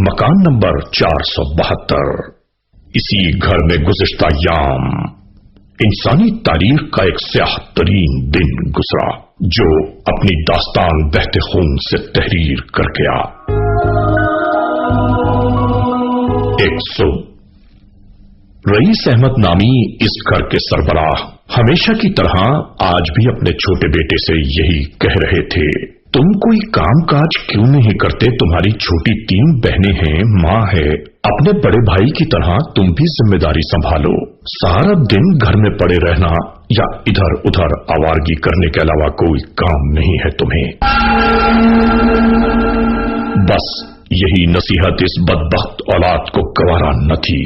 مکان نمبر 472۔ اسی گھر میں گزشتہ ایام انسانی تاریخ کا ایک سیاہ ترین دن گزرا جو اپنی داستان بہتے خون سے تحریر کر گیا۔ ایک صبح رئیس احمد نامی اس گھر کے سربراہ ہمیشہ کی طرح آج بھی اپنے چھوٹے بیٹے سے یہی کہہ رہے تھے، تم کوئی کام کاج کیوں نہیں کرتے؟ تمہاری چھوٹی 3 بہنیں ہیں، ماں ہے، اپنے بڑے بھائی کی طرح تم بھی ذمہ داری سنبھالو۔ سارا دن گھر میں پڑے رہنا یا ادھر ادھر آوارگی کرنے کے علاوہ کوئی کام نہیں ہے تمہیں۔ بس یہی نصیحت اس بدبخت اولاد کو گوارا نہ تھی۔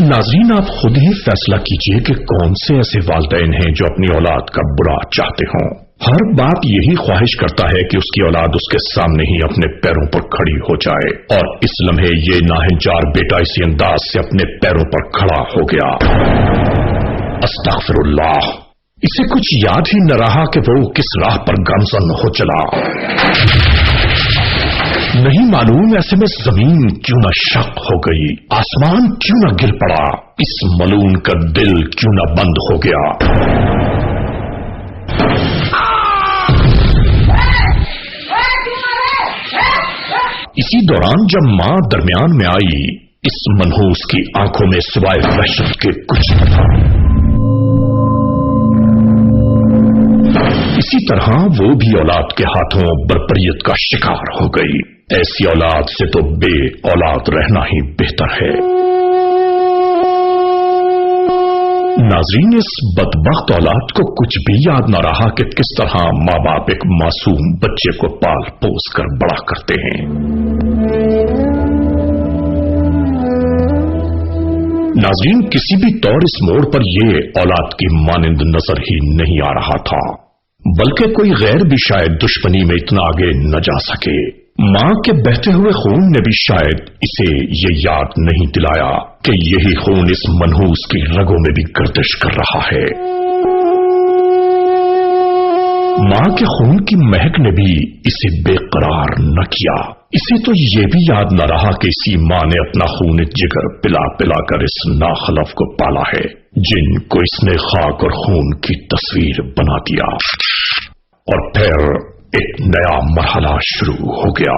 ناظرین، آپ خود ہی فیصلہ کیجئے کہ کون سے ایسے والدین ہیں جو اپنی اولاد کا برا چاہتے ہوں۔ ہر باپ یہی خواہش کرتا ہے کہ اس کی اولاد اس کے سامنے ہی اپنے پیروں پر کھڑی ہو جائے، اور اس لمحے یہ ناہنجار بیٹا اسی انداز سے اپنے پیروں پر کھڑا ہو گیا۔ استغفر اللہ، اسے کچھ یاد ہی نہ رہا کہ وہ کس راہ پر گامزن ہو چلا۔ نہیں معلوم ایسے میں زمین کیوں نہ شق ہو گئی، آسمان کیوں نہ گر پڑا، اس ملعون کا دل کیوں نہ بند ہو گیا۔ اسی دوران جب ماں درمیان میں آئی، اس منحوس کی آنکھوں میں سوائے وحشت کے کچھ نہ تھا۔ اسی طرح وہ بھی اولاد کے ہاتھوں بربریت کا شکار ہو گئی۔ ایسی اولاد سے تو بے اولاد رہنا ہی بہتر ہے۔ ناظرین، اس بدبخت اولاد کو کچھ بھی یاد نہ رہا کہ کس طرح ماں باپ ایک معصوم بچے کو پال پوس کر بڑا کرتے ہیں۔ ناظرین، کسی بھی طور اس موڑ پر یہ اولاد کی مانند نظر ہی نہیں آ رہا تھا، بلکہ کوئی غیر بھی شاید دشمنی میں اتنا آگے نہ جا سکے۔ ماں کے بہتے ہوئے خون نے بھی شاید اسے یہ یاد نہیں دلایا کہ یہی خون اس منحوس کی رگوں میں بھی گردش کر رہا ہے۔ ماں کے خون کی مہک نے بھی اسے بے قرار نہ کیا۔ اسے تو یہ بھی یاد نہ رہا کہ اسی ماں نے اپنا خون جگر پلا پلا کر اس ناخلف کو پالا ہے، جن کو اس نے خاک اور خون کی تصویر بنا دیا۔ اور پھر ایک نیا مرحلہ شروع ہو گیا۔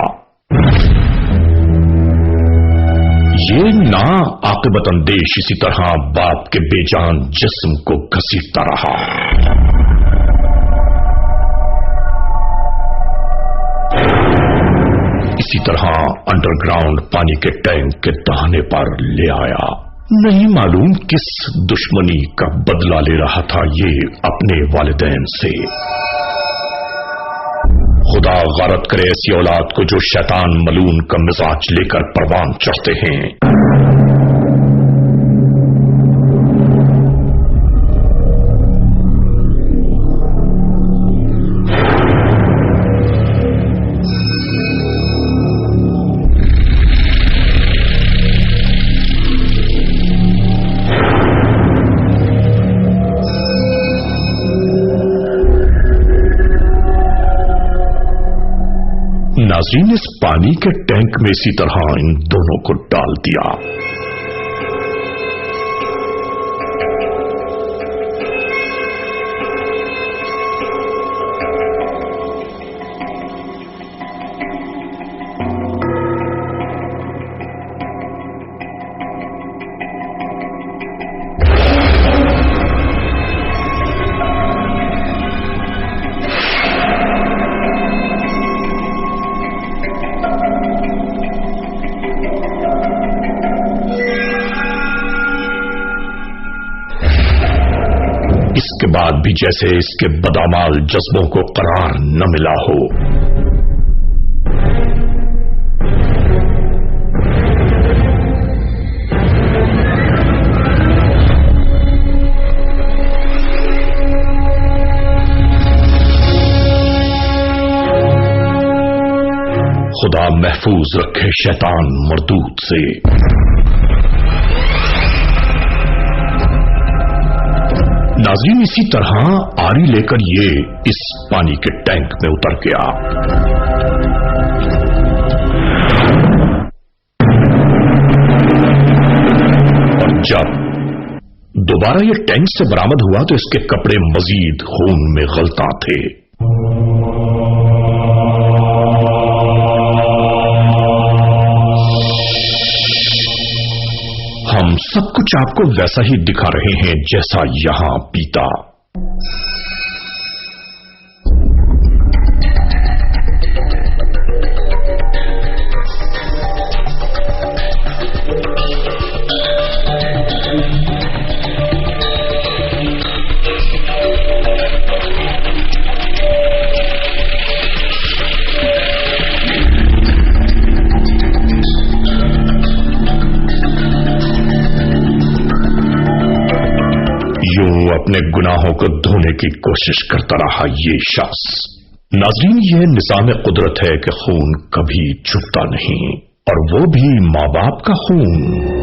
یہ نا عاقبت اندیش اسی طرح باپ کے بے جان جسم کو گھسیٹتا رہا۔ اسی طرح انڈر گراؤنڈ پانی کے ٹینک کے دہانے پر لے آیا۔ نہیں معلوم کس دشمنی کا بدلہ لے رہا تھا یہ اپنے والدین سے۔ خدا غارت کرے ایسی اولاد کو جو شیطان ملعون کا مزاج لے کر پروان چڑھتے ہیں۔ ناظرین، اس پانی کے ٹینک میں اسی طرح ان دونوں کو ڈال دیا۔ اس کے بعد بھی جیسے اس کے بدامال جذبوں کو قرار نہ ملا ہو۔ خدا محفوظ رکھے شیطان مردود سے۔ ناظرین، اسی طرح آری لے کر یہ اس پانی کے ٹینک میں اتر گیا۔ جب دوبارہ یہ ٹینک سے برآمد ہوا تو اس کے کپڑے مزید خون میں غلطاں تھے۔ ہم سب کچھ آپ کو ویسا ہی دکھا رہے ہیں جیسا یہاں پیتا۔ اپنے گناہوں کو دھونے کی کوشش کرتا رہا یہ شخص۔ ناظرین، یہ نظام قدرت ہے کہ خون کبھی چھپتا نہیں، اور وہ بھی ماں باپ کا خون۔